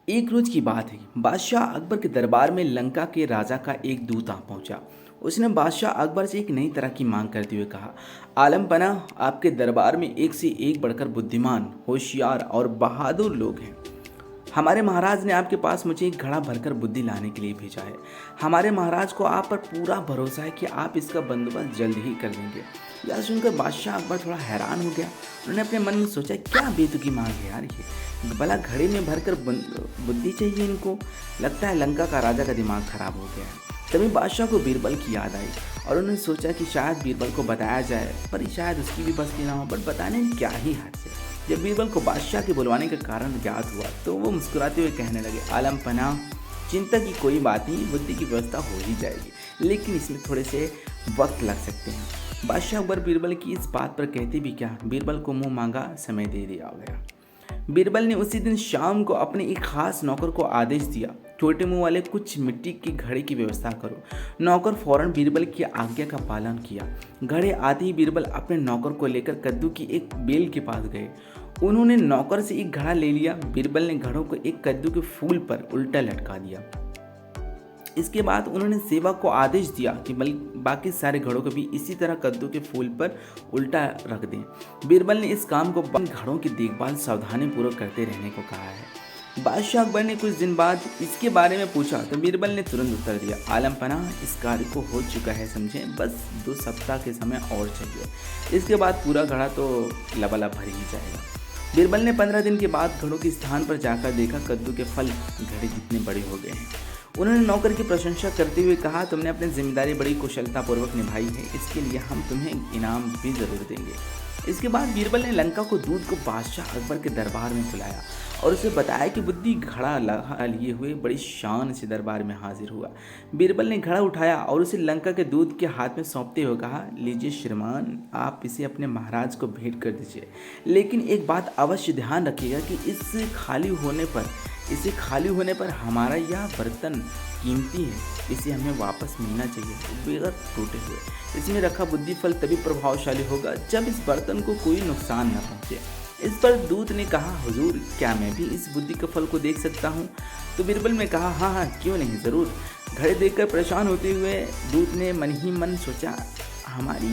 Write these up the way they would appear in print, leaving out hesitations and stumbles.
एक रोज की बात है। बादशाह अकबर के दरबार में लंका के राजा का एक दूत आ पहुंचा। उसने बादशाह अकबर से एक नई तरह की मांग करते हुए कहा, आलम पना, आपके दरबार में एक से एक बढ़कर बुद्धिमान, होशियार और बहादुर लोग हैं। हमारे महाराज ने आपके पास मुझे एक घड़ा भरकर बुद्धि लाने के लिए भेजा है। हमारे महाराज को आप पर पूरा भरोसा है कि आप इसका बंदोबस्त जल्द ही कर लेंगे। यह सुनकर बादशाह अकबर थोड़ा हैरान हो गया। उन्होंने अपने मन में सोचा, क्या बेतुकी मांग है यार ये, भला घड़े में भरकर बुद्धि चाहिए इनको। लगता है लंका का राजा का दिमाग खराब हो गया है। तभी बादशाह को बीरबल की याद आई और उन्होंने सोचा कि शायद बीरबल को बताया जाए, पर शायद उसकी भी बस की ना हो। बट बताने में क्या ही हर्ज है। जब बीरबल को बादशाह के बुलवाने का कारण ज्ञात हुआ तो वो मुस्कुराते हुए कहने लगे, आलम पना, चिंता की कोई बात नहीं, बुद्धि की व्यवस्था हो ही जाएगी, लेकिन इसमें थोड़े से वक्त लग सकते हैं। बादशाह अकबर बीरबल की इस बात पर कहते भी क्या, बीरबल को मुंह मांगा समय दे दिया गया। बीरबल ने उसी दिन शाम को अपने एक खास नौकर को आदेश दिया, छोटे मुंह वाले, कुछ मिट्टी की घड़े की व्यवस्था करो। नौकर फौरन बीरबल की आज्ञा का पालन किया। घड़े आते ही बीरबल अपने नौकर को लेकर कद्दू की एक बेल के पास गए। उन्होंने नौकर से एक घड़ा ले लिया। बीरबल ने घड़ों को एक कद्दू के फूल पर उल्टा लटका दिया। इसके बाद उन्होंने सेवक को आदेश दिया कि बाकी सारे घड़ों को भी इसी तरह कद्दू के फूल पर उल्टा रख दें। बीरबल ने इस काम को घड़ों की देखभाल सावधानी पूर्वक करते रहने को कहा है। बादशाह अकबर ने कुछ दिन बाद इसके बारे में पूछा तो बीरबल ने तुरंत उत्तर दिया, आलम पना, इस कार्य को हो चुका है समझें, बस 2 सप्ताह के समय और चाहिए। इसके बाद पूरा घड़ा तो लबालब भर ही जाएगा। बीरबल ने 15 दिन के बाद घड़ों के स्थान पर जाकर देखा, कद्दू के फल घड़े जितने बड़े हो गए हैं। उन्होंने नौकर की प्रशंसा करते हुए कहा, तुमने अपनी जिम्मेदारी बड़ी कुशलतापूर्वक निभाई है, इसके लिए हम तुम्हें इनाम भी ज़रूर देंगे। इसके बाद बीरबल ने लंका को दूत को बादशाह अकबर के दरबार में बुलाया और उसे बताया कि बुद्धि घड़ा लगा लिए हुए बड़ी शान से दरबार में हाजिर हुआ। बीरबल ने घड़ा उठाया और उसे लंका के दूत के हाथ में सौंपते हुए कहा, लीजिए श्रीमान, आप इसे अपने महाराज को भेंट कर दीजिए, लेकिन एक बात अवश्य ध्यान रखिएगा कि इसे खाली होने पर हमारा यह बर्तन कीमती है, इसे हमें वापस मिलना चाहिए बगैर टूटे हुए। इसमें रखा बुद्धि फल तभी प्रभावशाली होगा जब इस बर्तन को कोई नुकसान न पहुंचे। इस पर दूत ने कहा, हुजूर, क्या मैं भी इस बुद्धि के फल को देख सकता हूँ? तो बीरबल ने कहा, हाँ हाँ, क्यों नहीं, ज़रूर। घड़े देखकर परेशान होते हुए दूत ने मन ही मन सोचा, हमारी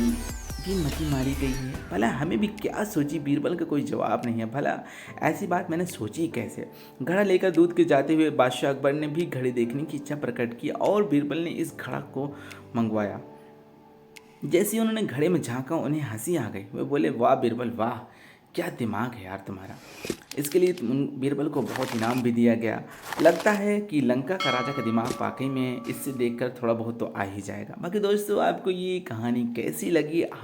भी मती मारी गई है, भला हमें भी क्या सोची। बीरबल का कोई जवाब नहीं है, भला ऐसी बात मैंने सोची कैसे। घड़ा लेकर दूध के जाते हुए बादशाह अकबर ने भी घड़ी देखने की इच्छा प्रकट की और बीरबल ने इस घड़ा को मंगवाया। जैसे ही उन्होंने घड़े में झांका, उन्हें हंसी आ गई। वे बोले, वाह बीरबल, वाह, क्या दिमाग है यार तुम्हारा। इसके लिए बीरबल को बहुत इनाम भी दिया गया। लगता है कि लंका का राजा का दिमाग वाकई में इससे देखकर थोड़ा बहुत तो आ ही जाएगा। बाकी दोस्तों, आपको ये कहानी कैसी लगी?